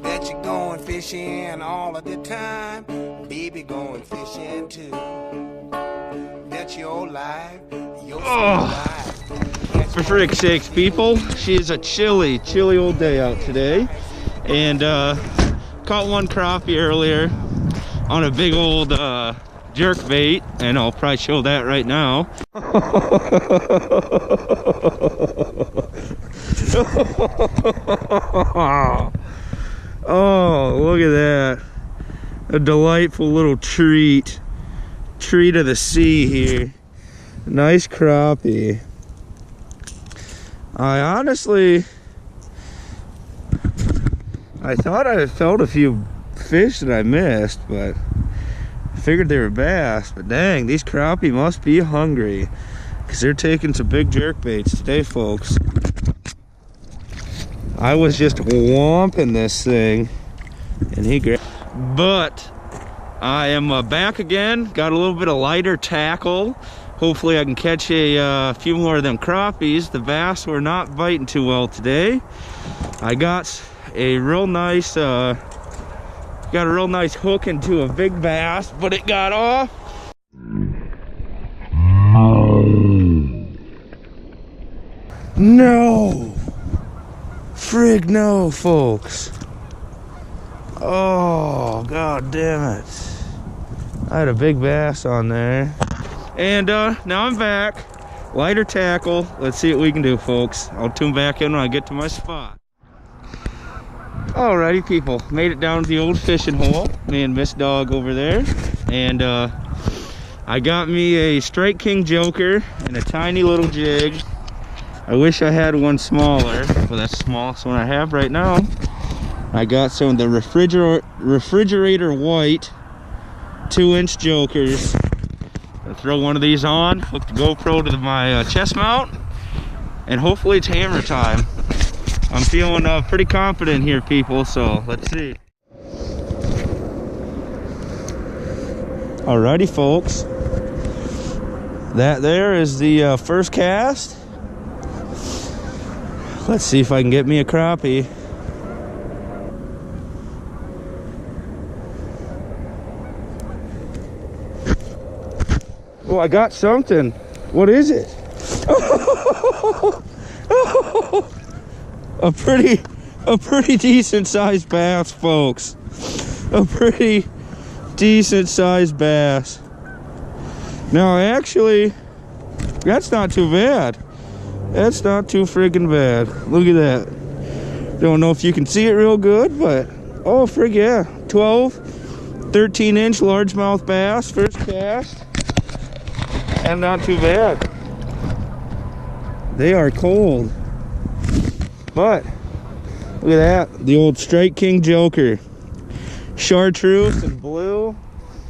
Bet you're going fishing all of the time. Baby going fishing too. Bet your life, your life. For frick's sakes, people, she is a chilly old day out today. And caught one crappie earlier on a big old jerk bait, and I'll probably show that right now. Oh, look at that. A delightful little treat of the sea here. Nice crappie. I thought I felt a few fish that I missed, but I figured they were bass. But dang, these crappie must be hungry, because they're taking some big jerk baits today, folks. I was just whomping this thing, and he grabbed. But I am back again. Got a little bit of lighter tackle. Hopefully I can catch a few more of them crappies. The bass were not biting too well today. I got a real nice hook into a big bass, but it got off. No, frig no, folks. Oh, god damn it. I had a big bass on there. And now I'm back. Lighter tackle. Let's see what we can do, folks. I'll tune back in when I get to my spot. Alrighty, people. Made it down to the old fishing hole. Me and Miss Dog over there. And I got me a Strike King Joker and a tiny little jig. I wish I had one smaller, but that's the smallest one I have right now. I got some of the refrigerator white 2-inch jokers. I'll throw one of these on, hook the GoPro to my chest mount, and hopefully it's hammer time. I'm feeling pretty confident here, people, so let's see. Alrighty, folks. That there is the first cast. Let's see if I can get me a crappie. Oh, I got something. What is it? A pretty decent sized bass, folks. A pretty decent sized bass. Now, actually, that's not too bad. That's not too friggin' bad. Look at that. Don't know if you can see it real good, but oh, frig yeah. 12, 13-inch largemouth bass, first cast. And not too bad. They are cold. But look at that, the old Strike King Joker. Chartreuse and blue.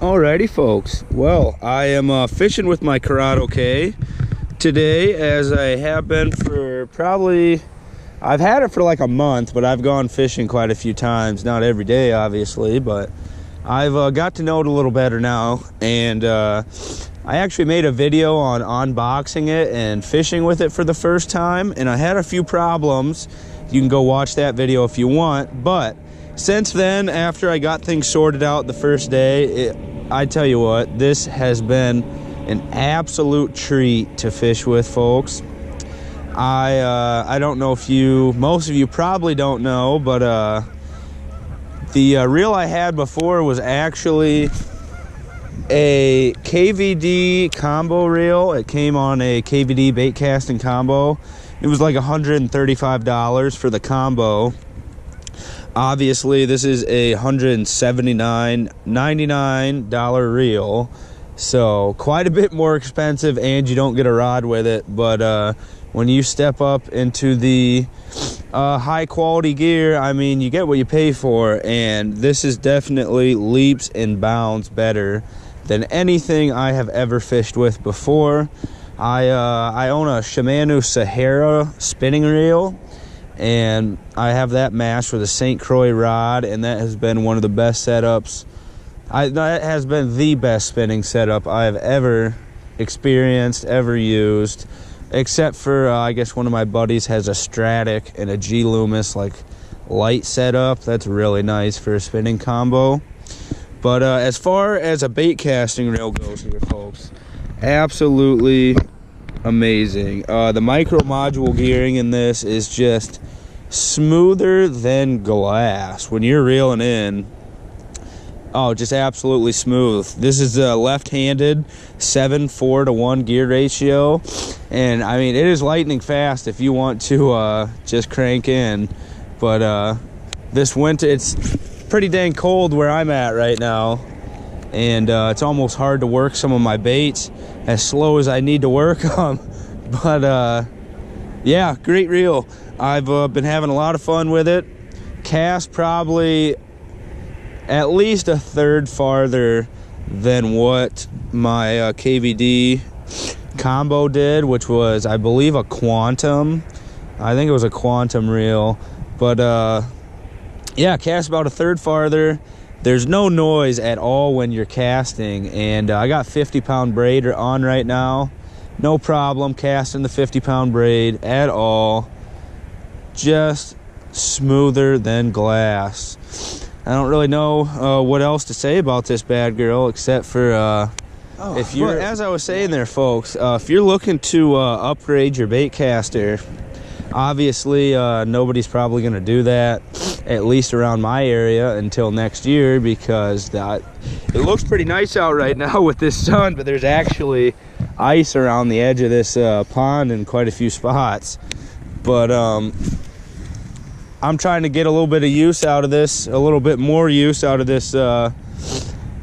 Alrighty, folks. Well, I am fishing with my Curado K today, as I have been for probably, I've had it for like a month, but I've gone fishing quite a few times. Not every day, obviously, but I've got to know it a little better now. And I actually made a video on unboxing it and fishing with it for the first time, and I had a few problems. You can go watch that video if you want. But since then, after I got things sorted out the first day, I tell you what, this has been an absolute treat to fish with, folks. I don't know if most of you probably don't know, but the reel I had before was actually a KVD combo reel. It came on a KVD bait casting combo. It was like $135 for the combo. Obviously, this is a $179.99 reel, so quite a bit more expensive, and you don't get a rod with it. But when you step up into the high quality gear, I mean, you get what you pay for, and this is definitely leaps and bounds better than anything I have ever fished with before. I own a Shimano Sahara spinning reel, and I have that mashed with a St. Croix rod, and that has been one of the best setups. That has been the best spinning setup I have ever experienced, ever used. except for I guess one of my buddies has a Stratic and a G Loomis like light setup. That's really nice for a spinning combo. But as far as a bait casting reel goes here, folks, absolutely amazing. The micro module gearing in this is just smoother than glass when you're reeling in. Oh, just absolutely smooth. This is a left-handed 7:4 to 1 gear ratio, and I mean it is lightning fast if you want to just crank in. But this winter it's pretty dang cold where I'm at right now, and it's almost hard to work some of my baits as slow as I need to work them. But yeah, great reel. I've been having a lot of fun with it. Cast probably at least a third farther than what my KVD combo did, which was, I believe, a Quantum. I think it was a Quantum reel. But yeah, cast about a third farther. There's no noise at all when you're casting, and I got 50-pound braid on right now. No problem casting the 50-pound braid at all. Just smoother than glass. I don't really know what else to say about this bad girl, except for if you're, as I was saying there, folks, if you're looking to upgrade your bait caster, obviously nobody's probably going to do that, at least around my area, until next year, because it looks pretty nice out right now with this sun, but there's actually ice around the edge of this pond in quite a few spots. But I'm trying to get a little bit of use out of this, a little bit more use out of this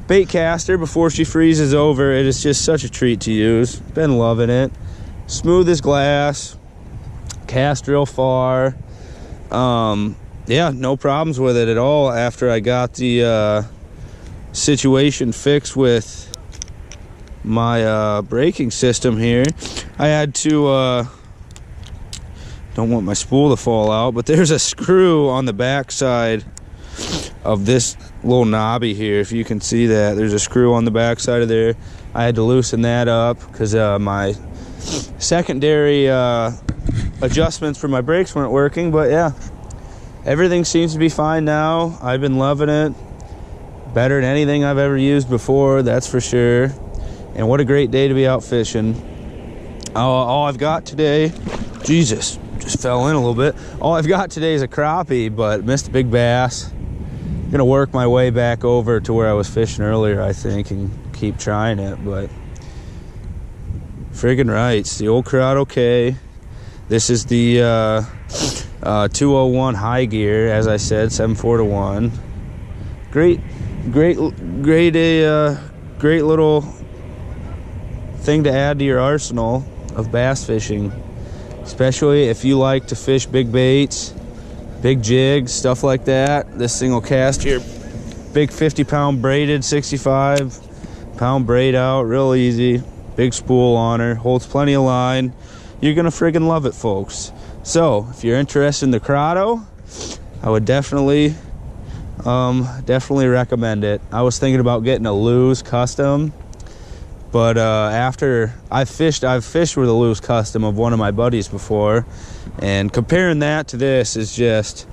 bait caster before she freezes over. It is just such a treat to use. Been loving it. Smooth as glass, cast real far. Yeah, no problems with it at all after I got the situation fixed with my braking system here. I had to don't want my spool to fall out, but there's a screw on the back side of this little knobby here. If you can see that, there's a screw on the back side of there. I had to loosen that up because my secondary adjustments for my brakes weren't working. But yeah, everything seems to be fine now. I've been loving it. Better than anything I've ever used before, that's for sure. And what a great day to be out fishing. All I've got today, Jesus, just fell in a little bit. All I've got today is a crappie, but missed a big bass. Gonna work my way back over to where I was fishing earlier, I think, and keep trying it. But friggin' rights, the old Curado K. This is the 201 high gear, as I said, 7:4 to 1. Great little thing to add to your arsenal of bass fishing, especially if you like to fish big baits, big jigs, stuff like that. This thing will cast your big 50-pound braided 65-pound braid out real easy. Big spool on her, holds plenty of line. You're gonna friggin' love it, folks. So if you're interested in the Curado, I would definitely recommend it. I was thinking about getting a Lew's Custom, but after I've fished with a Lew's Custom of one of my buddies before, and comparing that to this is just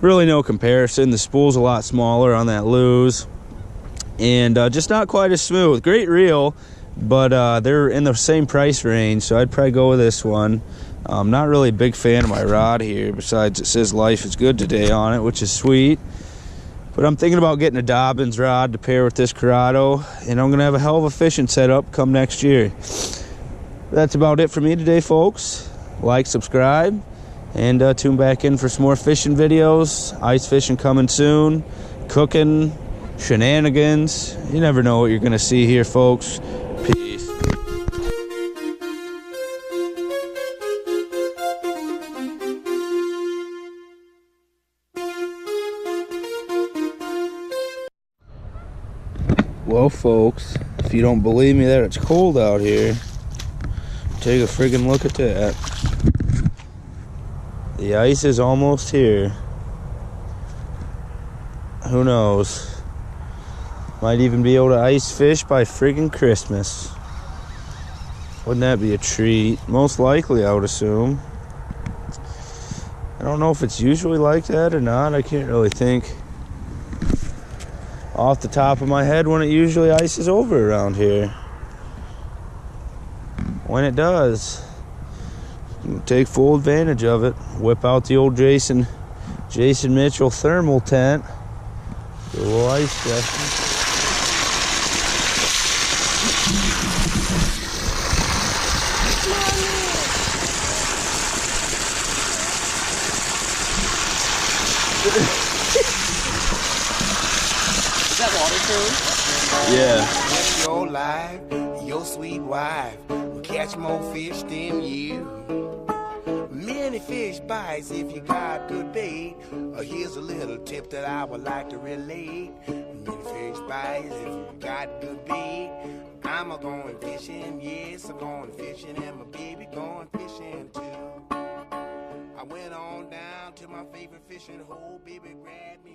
really no comparison. The spool's a lot smaller on that Lew's, and just not quite as smooth. Great reel, but they're in the same price range, so I'd probably go with this one. I'm not really a big fan of my rod here, besides it says life is good today on it, which is sweet. But I'm thinking about getting a Dobbins rod to pair with this Curado, and I'm gonna have a hell of a fishing setup come next year. That's about it for me today, folks. Like, subscribe, and tune back in for some more fishing videos. Ice fishing coming soon, cooking, shenanigans. You never know what you're gonna see here, folks. Peace. Well, folks, if you don't believe me that it's cold out here, take a friggin' look at that. The ice is almost here. Who knows? Might even be able to ice fish by friggin' Christmas. Wouldn't that be a treat? Most likely, I would assume. I don't know if it's usually like that or not. I can't really think off the top of my head when it usually ices over around here. When it does, take full advantage of it. Whip out the old Jason Mitchell thermal tent. Do a little ice session. Is that waterproof? Yeah. That's your life, your sweet wife will catch more fish than you. Many fish bites if you got good bait. Here's a little tip that I would like to relate. Many fish bites if you got good bait. I'm a going fishing, yes, I'm going fishing, and my baby going fishing too. I went on down to my favorite fishing hole, baby grabbed me.